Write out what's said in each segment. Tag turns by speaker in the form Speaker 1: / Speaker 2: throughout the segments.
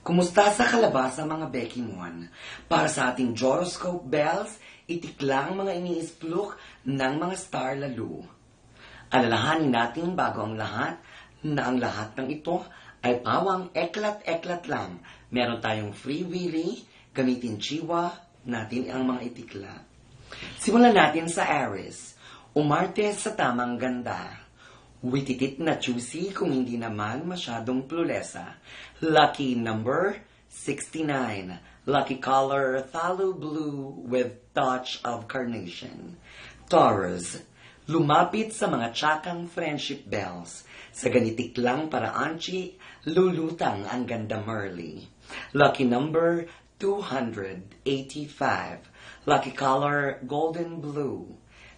Speaker 1: Kumusta sa kalabasa mga Bekimon? Para sa ating Horoscope Bells, itiklang mga iniispluk ng mga star lalo. Alalahanin natin bago ang lahat na ang lahat ng ito ay pawang eklat-eklat lang. Meron tayong free willy, gamitin chiwa natin ang mga itikla. Simulan natin sa Aries. Umarte sa tamang ganda. Wititit na juicy kung hindi naman masyadong plulesa. Lucky number 69. Lucky color phthalo blue with touch of carnation. Taurus. Lumapit sa mga tsakang friendship bells. Sa ganitik lang paraanchi, lulutang ang ganda Merly. Lucky number 285. Lucky color golden blue.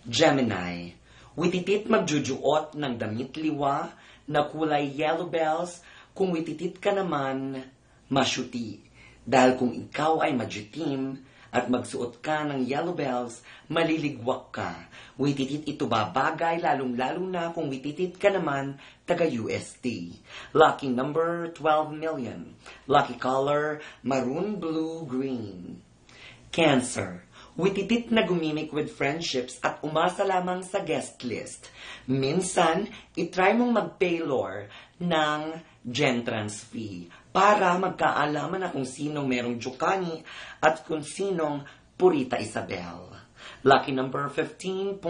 Speaker 1: Gemini. Wititit magjujuot ng damit liwa na kulay yellow bells kung wititit ka naman masyuti. Dahil kung ikaw ay majutim at magsuot ka ng yellow bells, maliligwak ka. Wititit ito babagay lalong-lalo na kung wititit ka naman taga-UST. Lucky number 12 million. Lucky color maroon blue green. Cancer. Wititit na gumimik with friendships at umasa lamang sa guest list. Minsan, itry mong mag-paylor ng Gentrans fee para magkaalaman na kung sinong merong Jukani at kung sinong Purita Isabel. Lucky number 15.75.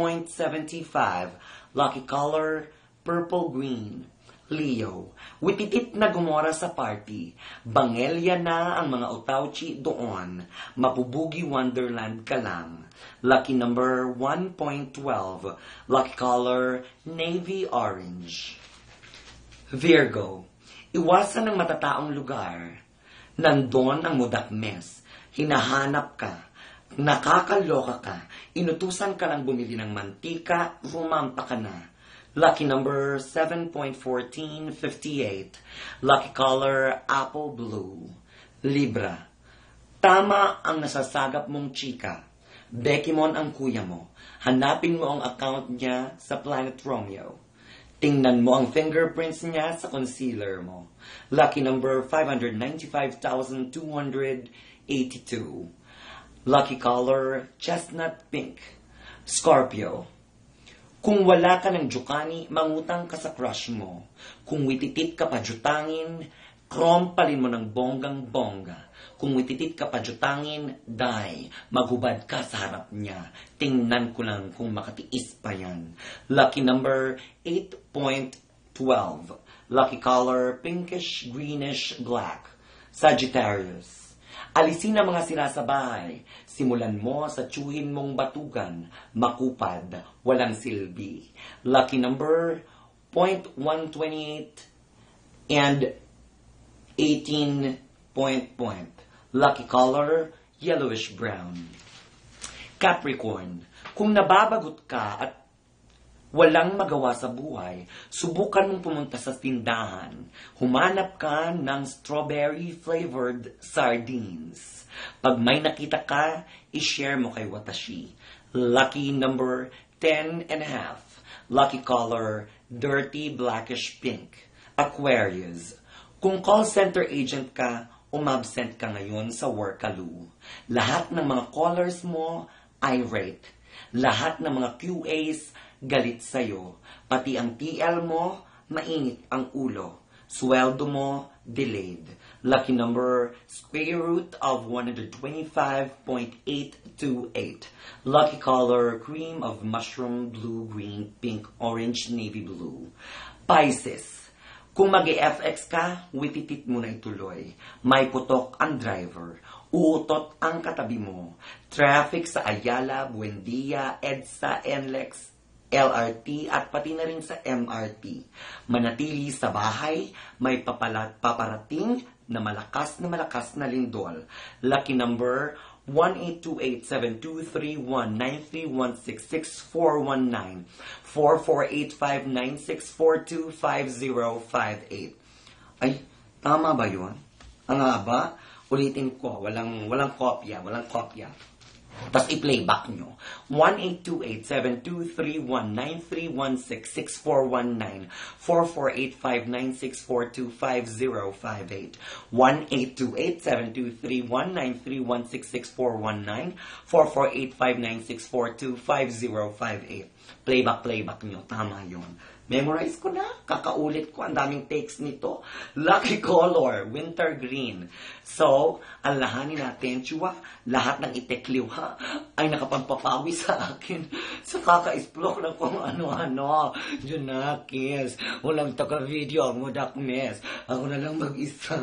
Speaker 1: Lucky color purple green. Leo, wititit na gumora sa party. Bangelya na ang mga utauchi doon. Mapubugi wonderland ka lang. Lucky number 1.12. Lucky color navy orange. Virgo, iwasan ng matataong lugar. Nandun ang mudakmes. Hinahanap ka. Nakakaloka ka. Inutusan ka lang bumili ng mantika, rumampa ka na. Lucky number 7.1458. Lucky color apple blue. Libra. Tama ang nasasagap mong chika. Bekimon ang kuya mo. Hanapin mo ang account niya sa Planet Romeo. Tingnan mo ang fingerprints niya sa concealer mo. Lucky number 595,282. Lucky color chestnut pink. Scorpio. Kung wala ka ng Jukani, mangutang ka sa crush mo. Kung wititit ka pa jutangin, krompalin mo ng bonggang-bongga. Kung wititit ka pa jutangin, die, maghubad ka sa harap niya. Tingnan ko lang kung makatiis pa yan. Lucky number 8.12. Lucky color pinkish, greenish, black. Sagittarius. Alisin ang mga sira sa bahay. Simulan mo sa tsuhin mong batugan. Makupad, walang silbi. Lucky number 0.128 and 18 point. Lucky color yellowish brown. Capricorn, kung nababagot ka at walang magawa sa buhay, subukan mong pumunta sa tindahan. Humanap ka ng strawberry-flavored sardines. Pag may nakita ka, i-share mo kay Watashi. Lucky number 10 and a half. Lucky color, dirty blackish pink. Aquarius, kung call center agent ka, umabsent ka ngayon sa workaloo. Lahat ng mga callers mo, irate. Lahat ng mga QAs, galit sa'yo. Pati ang TL mo, mainit ang ulo. Sweldo mo, delayed. Lucky number, square root of 125.828. Lucky color, cream of mushroom, blue, green, pink, orange, navy blue. Pisces, kung mag-FX ka, wititit mo na ituloy. May putok ang driver. Uutot ang katabi mo. Traffic sa Ayala, Buendia, EDSA, NLEX, LRT at pati na rin sa MRT. Manatili sa bahay, may paparating na malakas na lindol. Lucky number 182872319316641944859642506425058. Ay, tama ba yun? Ang haba? Ulitin ko, walang kopya. Tapos i-playback nyo. 1-828-723-19-316-6419 4485-9642-5058 1-828-723-19-316-6419 4485-9642-5058 Playback nyo. Tama yun. Memorize ko na. Kakaulit ko. Ang daming takes nito. Lucky color. Winter green. So, alahanin natin. Chua, lahat ng itekliw ha ay nakapampapawi sa akin. Sa kaka-explore ng kung ano-ano. Junakis. Walang taka-video ang Modaknes. Ako na lang mag-isa.